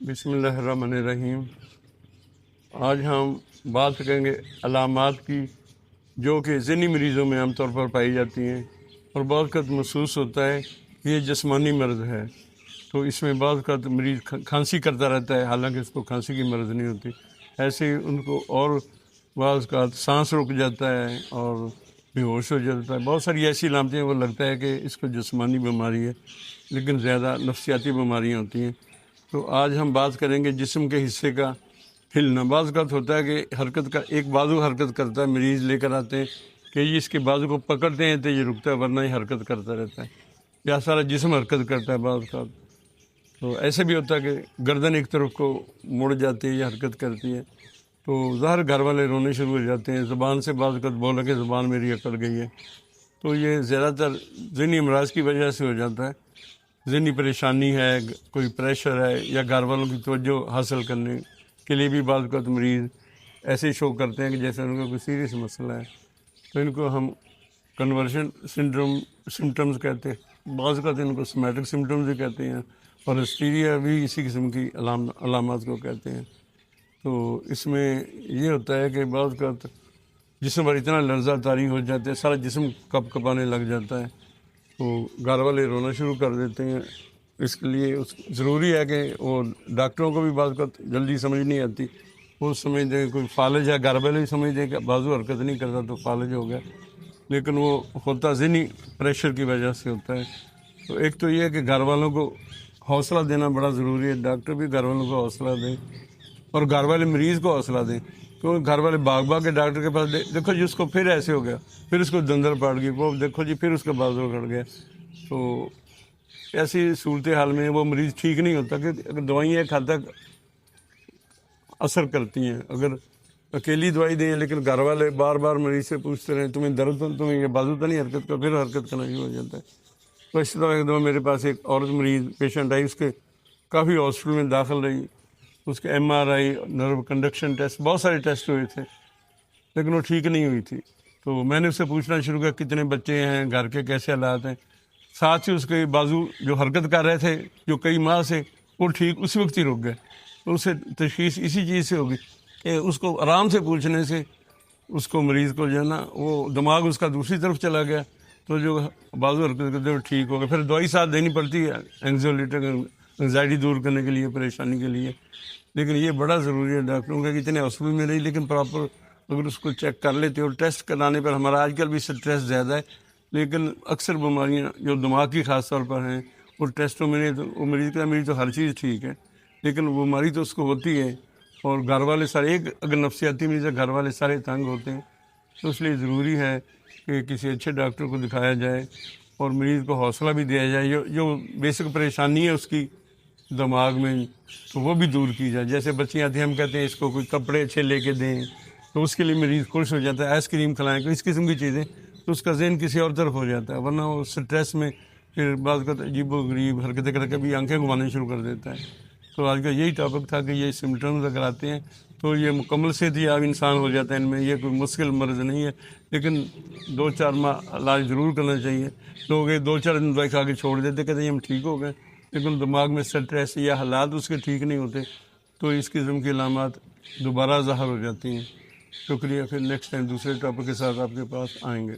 بسم اللہ الرحمن الرحیم۔ آج ہم بات کریں گے علامات کی جو کہ ذہنی مریضوں میں عام طور پر پائی جاتی ہیں اور بعض اوقات محسوس ہوتا ہے کہ یہ جسمانی مرض ہے، تو اس میں بعض اوقات مریض کھانسی کرتا رہتا ہے، حالانکہ اس کو کھانسی کی مرض نہیں ہوتی۔ ایسے ہی ان کو اور بعض اوقات سانس رک جاتا ہے اور بے ہوش ہو جاتا ہے۔ بہت ساری ایسی علامتیں ہیں، وہ لگتا ہے کہ اس کو جسمانی بیماری ہے، لیکن زیادہ نفسیاتی بیماریاں ہوتی ہیں۔ تو آج ہم بات کریں گے جسم کے حصے کا ہلنا۔ بعض اوقات ہوتا ہے کہ حرکت کا ایک بازو حرکت کرتا ہے، مریض لے کر آتے ہیں کہ یہ اس کے بازو کو پکڑتے ہیں تو یہ رکتا ہے، ورنہ یہ حرکت کرتا رہتا ہے، یا سارا جسم حرکت کرتا ہے بعض اوقات۔ تو ایسے بھی ہوتا ہے کہ گردن ایک طرف کو مڑ جاتی ہے یا حرکت کرتی ہے، تو ظاہر گھر والے رونے شروع ہو جاتے ہیں، زبان سے بعض اوقات بولا کہ زبان میری اکڑ گئی ہے۔ تو یہ زیادہ تر ذہنی امراض کی وجہ سے ہو جاتا ہے، ذہنی پریشانی ہے، کوئی پریشر ہے، یا گھر والوں کی توجہ حاصل کرنے کے لیے بھی بعض اوقات مریض ایسے شو کرتے ہیں کہ جیسے ان کا کوئی سیریس مسئلہ ہے، تو ان کو ہم کنورژن سمٹمز کہتے ہیں، بعض اوقات ان کو سومیٹک سمٹمز بھی کہتے ہیں، اور ہسٹیریا بھی اسی قسم کی علامات کو کہتے ہیں۔ تو اس میں یہ ہوتا ہے کہ بعض اوقات جسم پر اتنا لرزہ طاری ہو جاتا ہے، سارا جسم کپ کپانے لگ جاتا ہے، تو گھر والے رونا شروع کر دیتے ہیں۔ اس کے لیے ضروری ہے کہ وہ ڈاکٹروں کو بھی بعض اوقات جلدی سمجھ نہیں آتی، وہ سمجھتے ہیں کوئی فالج ہے، گھر والے بھی سمجھتے ہیں کہ بازو حرکت نہیں کرتا تو فالج ہو گیا، لیکن وہ ہوتا ذہنی پریشر کی وجہ سے ہوتا ہے۔ تو ایک تو یہ ہے کہ گھر والوں کو حوصلہ دینا بڑا ضروری ہے، ڈاکٹر بھی گھر والوں کو حوصلہ دیں اور گھر والے مریض کو حوصلہ دیں، کیونکہ گھر والے باغ کے ڈاکٹر کے پاس دیکھو جی اس کو پھر ایسے ہو گیا، پھر اس کو دندر پڑ گئی، وہ دیکھو جی پھر اس کا بازو اکڑ گیا۔ تو ایسی صورتحال میں وہ مریض ٹھیک نہیں ہوتا، کہ اگر دوائیاں ایک حد تک اثر کرتی ہیں، اگر اکیلی دوائی دیں لیکن گھر والے بار بار مریض سے پوچھتے رہیں تمہیں درد تو تمہیں یہ بازو تو نہیں حرکت کا، پھر حرکت کرنا شروع ہو جاتا ہے۔ تو اس طرح ایک دفعہ میرے پاس ایک عورت مریض پیشنٹ آئی، اس کے کافی ہاسپٹل میں داخل رہی، اس کے MRI، نرو کنڈکشن ٹیسٹ، بہت سارے ٹیسٹ ہوئے تھے، لیکن وہ ٹھیک نہیں ہوئی تھی۔ تو میں نے اس سے پوچھنا شروع کیا کتنے بچے ہیں، گھر کے کیسے حالات ہیں، ساتھ ہی اس کے بازو جو حرکت کر رہے تھے جو کئی ماہ سے، وہ ٹھیک اسی وقت ہی رک گئے۔ تو اسے تشخیص اسی چیز سے ہوگی کہ اس کو آرام سے پوچھنے سے اس کو مریض کو جو ہے نا وہ دماغ اس کا دوسری طرف چلا گیا، تو جو بازو حرکت کرتے وہ ٹھیک ہو گیا۔ پھر دوائی ساتھ دینی پڑتی ہے انگزائٹی دور کرنے کے لیے، پریشانی کے لیے، لیکن یہ بڑا ضروری ہے ڈاکٹروں کا کہ اتنے ہاسپٹل میں رہی لیکن پراپر اگر اس کو چیک کر لیتے اور ٹیسٹ کرانے پر، ہمارا آج کل بھی اسٹریس زیادہ ہے، لیکن اکثر بیماریاں جو دماغ کی خاص طور پر ہیں اور ٹیسٹوں میں نہیں، تو وہ مریض کا میری تو ہر چیز ٹھیک ہے، لیکن وہ بیماری تو اس کو ہوتی ہے، اور گھر والے سارے ایک اگر نفسیاتی مریض ہے، گھر والے سارے تنگ ہوتے ہیں۔ تو اس لیے ضروری ہے کہ کسی اچھے ڈاکٹر کو دکھایا جائے اور مریض کو حوصلہ بھی دیا جائے، جو بیسک پریشانی ہے اس کی دماغ میں، تو وہ بھی دور کی جائے۔ جیسے بچیاں آتی ہیں، ہم کہتے ہیں اس کو کوئی کپڑے اچھے لے کے دیں، تو اس کے لیے مریض خوش ہو جاتا ہے، آئس کریم کھلائیں، کوئی اس قسم کی چیزیں، تو اس کا ذہن کسی اور طرف ہو جاتا ہے، ورنہ وہ اسٹریس میں پھر بعض کا عجیب و غریب حرکتیں کر کے بھی آنکھیں گھمانے شروع کر دیتا ہے۔ تو آج کا یہی ٹاپک تھا کہ یہ سمٹمز اگر آتے ہیں تو یہ مکمل صحت یاب انسان ہو جاتا ہے، ان میں یہ کوئی مشکل مرض نہیں ہے، لیکن 2-4 ماہ علاج ضرور کرنا چاہیے۔ لوگ 2-4 دن دوائی کھا کے چھوڑ دیتے، کہتے ہیں ہم ٹھیک ہو گئے، لیکن دماغ میں اسٹریس یا حالات اس کے ٹھیک نہیں ہوتے، تو اس قسم کی علامات دوبارہ ظاہر ہو جاتی ہیں۔ شکریہ، پھر نیکسٹ ٹائم دوسرے ٹاپک کے ساتھ آپ کے پاس آئیں گے۔